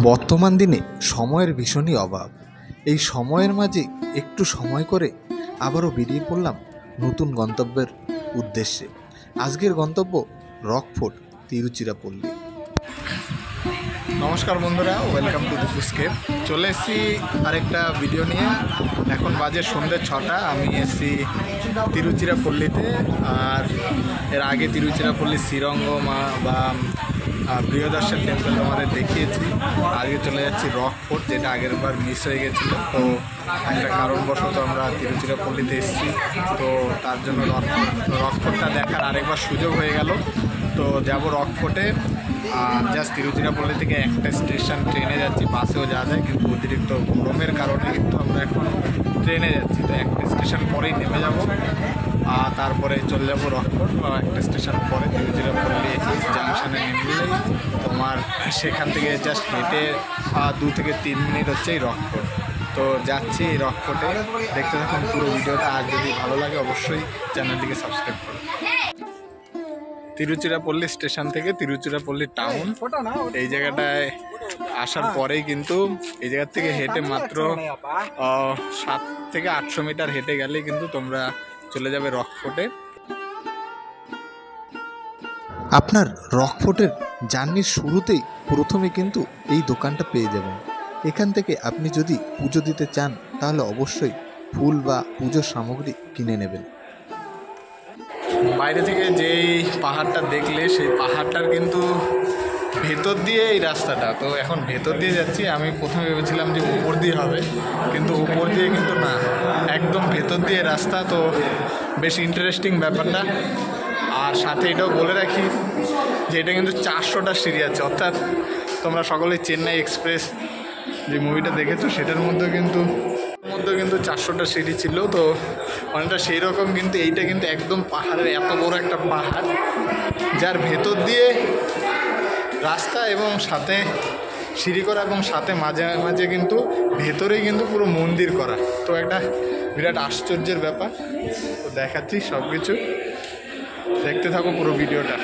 বর্তমান দিনে সময়ের ভীষণই অভাব। এই সময়ের মাঝে একটু সময় করে আবারও বেরিয়ে পড়লাম নতুন গন্তব্যের উদ্দেশ্যে। আজকের গন্তব্য রকফোর্ট, তিরুচিরাপল্লী। নমস্কার বন্ধুরা, ওয়েলকাম টু দীপুস কেভ। চলে এসেছি আরেকটা ভিডিও নিয়ে। এখন বাজে সন্ধ্যে 6টা। আমি এসেছি তিরুচিরাপল্লীতে। আর এর আগে তিরুচিরাপল্লী শ্রীরঙ্গম বা বৃহদর্শন টেম্পল আমাদের দেখিয়েছি। আজকে চলে যাচ্ছি রকফোর্ট, যেটা আগের বার মিস হয়ে গেছিলো। তো একটা কারণবশত আমরা তিরুচিরাপল্লীতে এসেছি, তো তার জন্য রকফোর্টটা দেখার আরেকবার সুযোগ হয়ে গেল। তো যাব রকফোর্টে। জাস্ট তিরুচিরাপল্লী থেকে একটা স্টেশন ট্রেনে যাচ্ছি, বাসেও যাওয়া যায়, কিন্তু অতিরিক্ত গরমের কারণে কিন্তু আমরা এখন ট্রেনে যাচ্ছি। তো একটা স্টেশন পরেই নেমে যাব, তারপরে চলে যাব রকফোর্ট। একটা স্টেশন পরে তিরুচিরাপল্লী জাংশনে নেমলেই তোমার সেখান থেকে জাস্ট হেঁটে 2 থেকে 3 মিনিট হচ্ছে এই রকফোর্ট। তো যাচ্ছি এই রকফোর্টে, দেখতে থাকুন পুরো ভিডিওটা। আর যদি ভালো লাগে অবশ্যই চ্যানেলটিকে সাবস্ক্রাইব করুন। তিরুচিরাপল্লী স্টেশন থেকে তিরুচিরাপল্লী টাউন, এই জায়গাটায় আসার পরেই কিন্তু এই জায়গার থেকে হেঁটে মাত্র 7 থেকে 800 মিটার হেঁটে গেলে কিন্তু তোমরা চলে যাবে রকফোর্টে। আপনার রকফোর্টের জার্নির শুরুতেই প্রথমে কিন্তু এই দোকানটা পেয়ে যাবেন। এখান থেকে আপনি যদি পুজো দিতে চান তাহলে অবশ্যই ফুল বা পুজোর সামগ্রী কিনে নেবেন। বাইরে থেকে যেই পাহাড়টা দেখলে সেই পাহাড়টার কিন্তু ভেতর দিয়ে এই রাস্তাটা। তো এখন ভেতর দিয়ে যাচ্ছি। আমি প্রথমে ভেবেছিলাম যে উপর দিয়ে হবে, কিন্তু উপর দিয়ে কিন্তু না, একদম ভেতর দিয়ে রাস্তা। তো বেশ ইন্টারেস্টিং ব্যাপারটা। আর সাথে এটাও বলে রাখি যে এটা কিন্তু 400টা সিঁড়ি আছে, অর্থাৎ তোমরা সকলেই চেন্নাই এক্সপ্রেস যে মুভিটা দেখেছো সেটার মধ্যে কিন্তু 400টা সিঁড়ি ছিল। তো অনেকটা সেই রকম, কিন্তু এইটা কিন্তু একদম পাহাড়ের এত বড় একটা পাহাড়, যার ভেতর দিয়ে রাস্তা এবং সাথে সিঁড়ি করা, এবং সাথে মাঝে মাঝে কিন্তু ভেতরেই কিন্তু পুরো মন্দির করা। তো একটা বিরাট আশ্চর্যের ব্যাপার। তো দেখাচ্ছি সব কিছু, দেখতে থাকো পুরো ভিডিওটা।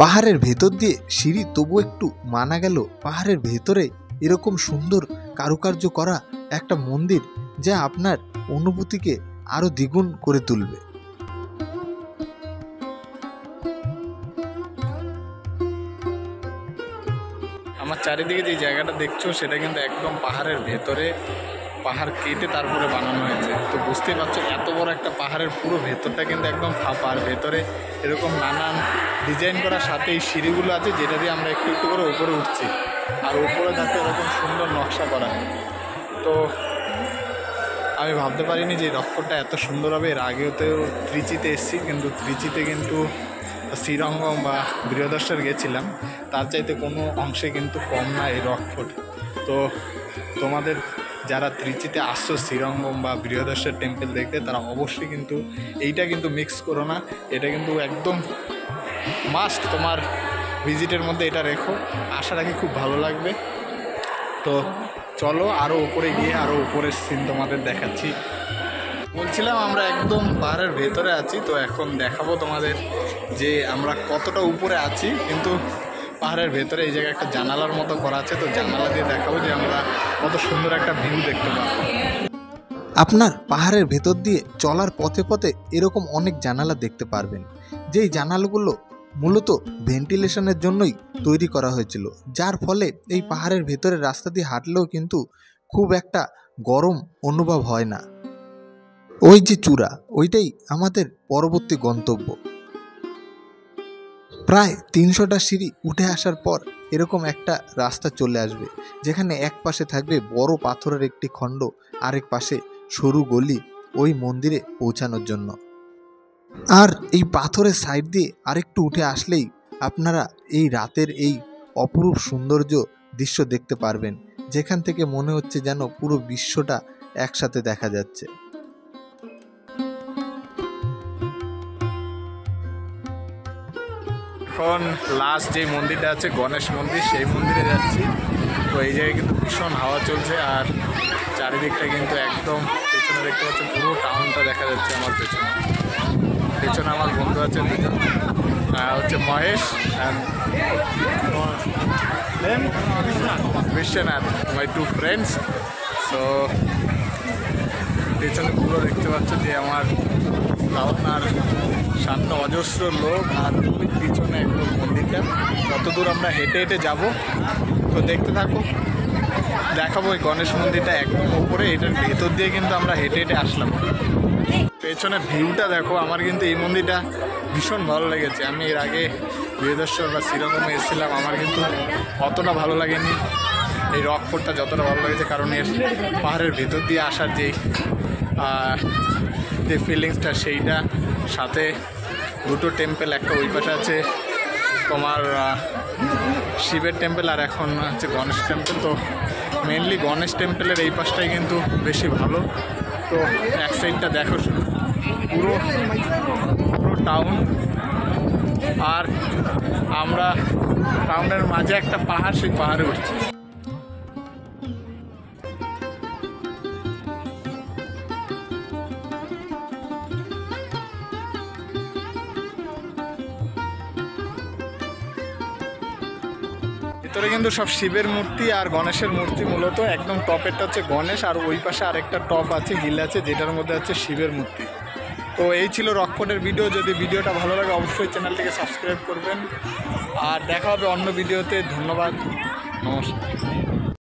পাহাড়ের ভেতর দিয়ে সিঁড়ি, তবু একটু মানা গেল পাহাড়ের ভেতরে এরকম সুন্দর কারুকার্য করা একটা মন্দির, যা আপনার অনুভূতিকে আরো দ্বিগুণ করে তুলবে। আমার চারিদিকে যে জায়গাটা দেখছো সেটা কিন্তু একদম পাহাড়ের ভেতরে, পাহাড় কেটে তারপরে বানানো হয়েছে। তো বুঝতেই পারছো এত বড় একটা পাহাড়ের পুরো ভেতরটা কিন্তু একদম ফাঁপা, আর ভেতরে এরকম নানান ডিজাইন করার সাথে এই সিঁড়িগুলো আছে, যেটা দিয়ে আমরা একটু একটু করে উপরে উঠছি। আর উপরে যাতে এরকম সুন্দর নকশা করা। তো আমি ভাবতে পারিনি যে রকফোর্টটা এত সুন্দর হবে। এর আগেও তো ত্রিচিতে এসেছি, কিন্তু ত্রিচিতে কিন্তু শ্রীরঙ্গম বা বৃহদর্শন গেছিলাম, তার চাইতে কোনো অংশে কিন্তু কম না এই রকফোর্ট। তো তোমাদের যারা ত্রিচিতে আসছো শ্রীরঙ্গম বা বৃহদর্শন টেম্পল দেখতে, তারা অবশ্যই কিন্তু এইটা কিন্তু মিক্স করো না। এটা কিন্তু একদম মাস্ট তোমার ভিজিটের মধ্যে এটা রেখো। আশা রাখি খুব ভালো লাগবে। তো চলো আরও উপরে গিয়ে আরও উপরের সিন তোমাদের দেখাচ্ছি। বলছিলাম আমরা একদম পাহাড়ের ভেতরে আছি। তো এখন দেখাবো তোমাদের যে আমরা কতটা উপরে আছি। কিন্তু পাহাড়ের ভেতরে এই জায়গায় একটা জানালার মতো করা আছে, তো জানালা দিয়ে দেখাবো যে আমরা কত সুন্দর একটা ভিউ দেখতে পাবো। আপনার পাহাড়ের ভেতর দিয়ে চলার পথে পথে এরকম অনেক জানালা দেখতে পারবেন, যেই জানালাগুলো মূলত ভেন্টিলেশনের জন্যই তৈরি করা হয়েছিল, যার ফলে এই পাহাড়ের ভেতরের রাস্তা দিয়ে হাঁটলেও কিন্তু খুব একটা গরম অনুভব হয় না। ওই যে চূড়া, ওইটাই আমাদের পরবর্তী গন্তব্য। প্রায় 300টা সিঁড়ি উঠে আসার পর এরকম একটা রাস্তা চলে আসবে, যেখানে এক পাশে থাকবে বড় পাথরের একটি খণ্ড, আরেক পাশে সরু গলি ওই মন্দিরে পৌঁছানোর জন্য। আর এই পাথরের সাইড দিয়ে আরেকটু উঠে আসলেই আপনারা এই রাতের এই অপরূপ সৌন্দর্য দৃশ্য দেখতে পারবেন, যেখান থেকে মনে হচ্ছে যেন পুরো বিশ্বটা একসাথে দেখা যাচ্ছে। এখন লাস্ট যে মন্দিরটা আছে গণেশ মন্দির, সেই মন্দিরে যাচ্ছি। তো এই জায়গায় কিন্তু ভীষণ হাওয়া চলছে, আর চারিদিকটা কিন্তু একদম পেছনে দেখতে পাচ্ছেন পুরো টাউনটা দেখা যাচ্ছে। আমার পেছনে আমার বন্ধু আছে দুজন, হচ্ছে Mahesh and Biswanath, my two friends. So পেছনে পুরো দেখতে পাচ্ছ যে আমার আপনার সামনে অজস্র লোক, আর ওই পিছনে একদম মন্দিরটা। কত দূর আমরা হেঁটে হেঁটে যাব, তো দেখতে থাকো। দেখাবো ওই গণেশ মন্দিরটা একদম উপরে, এটার ভেতর দিয়ে কিন্তু আমরা হেঁটে হেঁটে আসলাম। পেছনে ভিউটা দেখো, আমার কিন্তু এই মন্দিরটা ভীষণ ভালো লেগেছে। আমি এর আগে বীরদর্শন বা শ্রীরকমে এসেছিলাম, আমার কিন্তু অতটা ভালো লাগেনি এই রকফোর্টটা যতটা ভালো লেগেছে, কারণ এর পাহাড়ের ভেতর দিয়ে আসার যে ফিলিংসটা সেইটা, সাথে দুটো টেম্পেল, একটা ওই পাশে আছে তোমার শিবের টেম্পেল, আর এখন হচ্ছে গণেশ টেম্পেল। তো মেনলি গণেশ টেম্পেলের এই পাশটাই কিন্তু বেশি ভালো। তো এক সাইডটা দেখো শুধু পুরো টাউন, আর আমরা টাউনের মাঝে একটা পাহাড়, সেই পাহাড়ে উঠছি। ভিতরে কিন্তু সব শিবের মূর্তি আর গণেশের মূর্তি। মূলত একদম টপেরটা হচ্ছে গণেশ, আর ওই পাশে আরেকটা টপ আছে, হিল আছে, যেটার মধ্যে হচ্ছে শিবের মূর্তি। তো এই ছিল রকফোর্টের ভিডিও। যদি ভিডিওটা ভালো লাগে অবশ্যই চ্যানেলটিকে সাবস্ক্রাইব করবেন, আর দেখা হবে অন্য ভিডিওতে। ধন্যবাদ, নমস্কার।